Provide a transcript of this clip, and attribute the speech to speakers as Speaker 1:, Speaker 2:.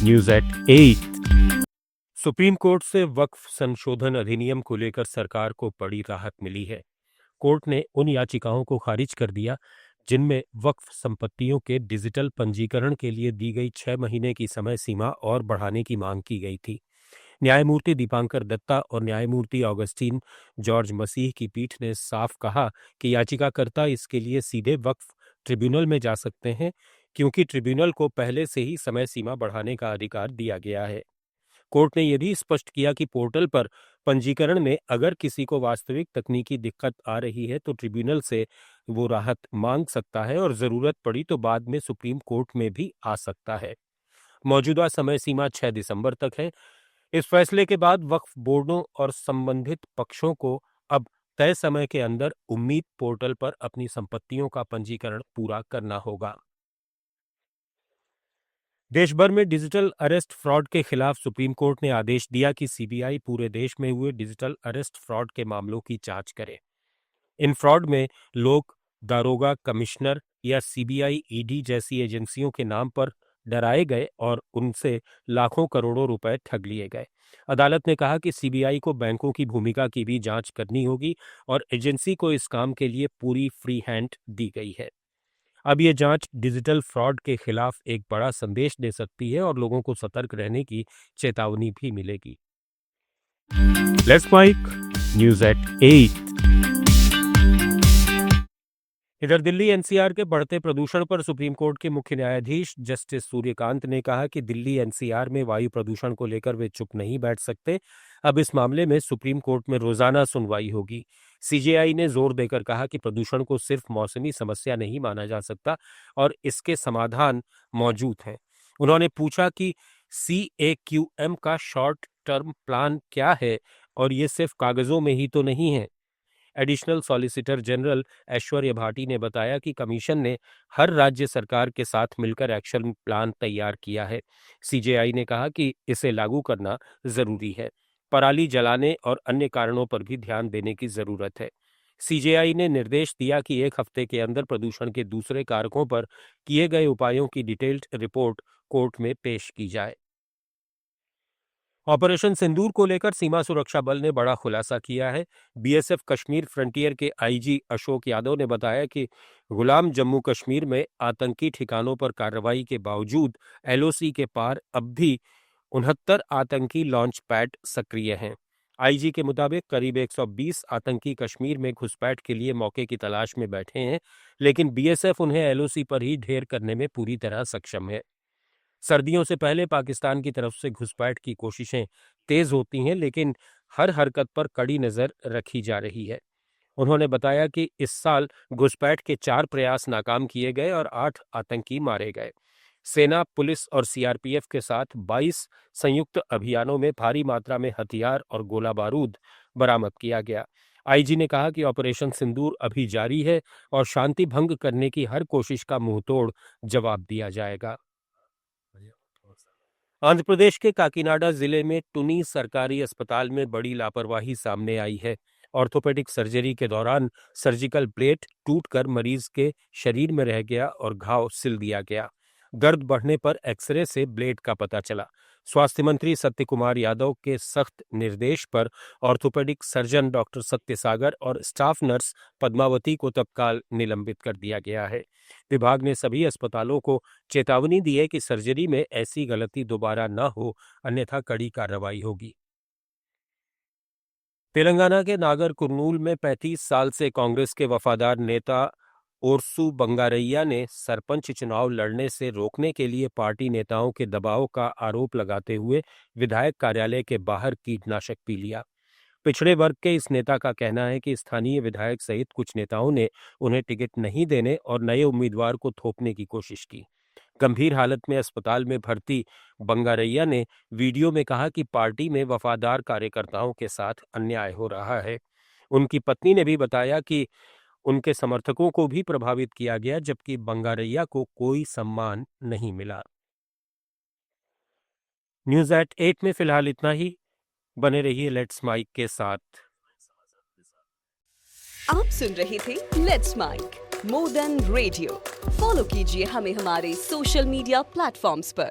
Speaker 1: News at 8। Supreme court से वक्फ संशोधन अधिनियम को लेकर सरकार को बड़ी राहत मिली है। कोर्ट ने उन याचिकाओं को खारिज कर दिया जिनमें वक्फ संपत्तियों के डिजिटल पंजीकरण के लिए दी गई 6 महीने की समय सीमा और बढ़ाने की मांग की गई थी। न्यायमूर्ति दीपांकर दत्ता और न्यायमूर्ति ऑगस्टीन जॉर्ज मसीह की पीठ ने साफ कहा कि याचिकाकर्ता इसके लिए सीधे वक्फ ट्रिब्यूनल में जा सकते हैं, क्योंकि ट्रिब्यूनल को पहले से ही समय सीमा बढ़ाने का अधिकार दिया गया है। कोर्ट ने यह भी स्पष्ट किया कि पोर्टल पर पंजीकरण में अगर किसी को वास्तविक तकनीकी दिक्कत आ रही है तो ट्रिब्यूनल से वो राहत मांग सकता है और जरूरत पड़ी तो बाद में सुप्रीम कोर्ट में भी आ सकता है। मौजूदा समय सीमा 6 दिसंबर तक है। इस फैसले के बाद वक्फ बोर्डों और संबंधित पक्षों को अब तय समय के अंदर उम्मीद पोर्टल पर अपनी संपत्तियों का पंजीकरण पूरा करना होगा। देश भर में डिजिटल अरेस्ट फ्रॉड के खिलाफ सुप्रीम कोर्ट ने आदेश दिया कि सीबीआई पूरे देश में हुए डिजिटल अरेस्ट फ्रॉड के मामलों की जांच करे। इन फ्रॉड में लोग दारोगा, कमिश्नर या सीबीआई, ईडी जैसी एजेंसियों के नाम पर डराए गए और उनसे लाखों करोड़ों रुपए ठग लिए गए। अदालत ने कहा कि सीबीआई को बैंकों की भूमिका की भी जांच करनी होगी और एजेंसी को इस काम के लिए पूरी फ्री हैंड दी गई है। अब ये जांच डिजिटल फ्रॉड के खिलाफ एक बड़ा संदेश दे सकती है और लोगों को सतर्क रहने की चेतावनी भी मिलेगी। Let's mic news at 8। इधर दिल्ली एनसीआर के बढ़ते प्रदूषण पर सुप्रीम कोर्ट के मुख्य न्यायाधीश जस्टिस सूर्यकांत ने कहा कि दिल्ली एनसीआर में वायु प्रदूषण को लेकर वे चुप नहीं बैठ सकते। अब इस मामले में सुप्रीम कोर्ट में रोजाना सुनवाई होगी। सीजेआई ने जोर देकर कहा कि प्रदूषण को सिर्फ मौसमी समस्या नहीं माना जा सकता और इसके समाधान मौजूद हैं। उन्होंने पूछा कि CAQM का शॉर्ट टर्म प्लान क्या है और ये सिर्फ कागजों में ही तो नहीं है। एडिशनल सॉलिसिटर जनरल ऐश्वर्य भाटी ने बताया कि कमीशन ने हर राज्य सरकार के साथ मिलकर एक्शन प्लान तैयार किया है। सीजेआई ने कहा कि इसे लागू करना जरूरी है। पराली जलाने और अन्य कारणों पर भी ध्यान देने की जरूरत है। सीजेआई ने निर्देश दिया कि 1 हफ्ते के अंदर प्रदूषण के दूसरे कारकों पर किए गए उपायों की डिटेल्ड रिपोर्ट कोर्ट में पेश की जाए। ऑपरेशन सिंदूर को लेकर सीमा सुरक्षा बल ने बड़ा खुलासा किया है। बीएसएफ कश्मीर फ्रंटियर के आईजी अशोक यादव ने बताया कि गुलाम जम्मू कश्मीर में आतंकी ठिकानों पर कार्रवाई के बावजूद एलओसी के पार अब भी 69 आतंकी लॉन्च पैड सक्रिय हैं। आईजी के मुताबिक करीब 120 आतंकी कश्मीर में घुसपैठ के लिए मौके की तलाश में बैठे हैं, लेकिन बीएसएफ उन्हें एलओसी पर ही ढेर करने में पूरी तरह सक्षम है। सर्दियों से पहले पाकिस्तान की तरफ से घुसपैठ की कोशिशें तेज होती हैं, लेकिन हर हरकत पर कड़ी नजर रखी जा रही है। उन्होंने बताया कि इस साल घुसपैठ के 4 प्रयास नाकाम किए गए और 8 आतंकी मारे गए। सेना, पुलिस और सीआरपीएफ के साथ 22 संयुक्त अभियानों में भारी मात्रा में हथियार और गोला बारूद बरामद किया गया। आईजी ने कहा कि ऑपरेशन सिंदूर अभी जारी है और शांति भंग करने की हर कोशिश का मुंहतोड़ जवाब दिया जाएगा। आंध्र प्रदेश के काकीनाडा जिले में टुनी सरकारी अस्पताल में बड़ी लापरवाही सामने आई है। ऑर्थोपेडिक सर्जरी के दौरान सर्जिकल प्लेट टूटकर मरीज के शरीर में रह गया और घाव सिल दिया गया। दर्द बढ़ने पर एक्सरे से ब्लेड का पता चला। स्वास्थ्य मंत्री सत्य कुमार यादव के सख्त निर्देश पर ऑर्थोपेडिक सर्जन डॉक्टर सत्य सागर और स्टाफ नर्स पद्मावती को तत्काल निलंबित कर दिया गया है। विभाग ने सभी अस्पतालों को चेतावनी दी है कि सर्जरी में ऐसी गलती दोबारा न हो, अन्यथा कड़ी कार्रवाई होगी। तेलंगाना के नागर कुर्नूल में 35 साल से कांग्रेस के वफादार नेता ओरसू बंगारैया ने सरपंच चुनाव लड़ने से रोकने के लिए पार्टी नेताओं के दबाव का आरोप लगाते हुए विधायक कार्यालय के बाहर कीटनाशक पी लिया। पिछड़े वर्ग के इस नेता का कहना है कि स्थानीय विधायक सहित कुछ नेताओं ने उन्हें टिकट नहीं देने और नए उम्मीदवार को थोपने की कोशिश की। गंभीर हालत में अस्पताल में भर्ती बंगारैया ने वीडियो में कहा कि पार्टी में वफादार कार्यकर्ताओं के साथ अन्याय हो रहा है। उनकी पत्नी ने भी बताया कि उनके समर्थकों को भी प्रभावित किया गया, जबकि बंगारैया को कोई सम्मान नहीं मिला। न्यूज एट 8 में फिलहाल इतना ही। बने रहिए लेट्स माइक के साथ।
Speaker 2: आप सुन रहे थे let's mic more than radio. Follow कीजिए हमें हमारे सोशल मीडिया प्लेटफॉर्म्स पर।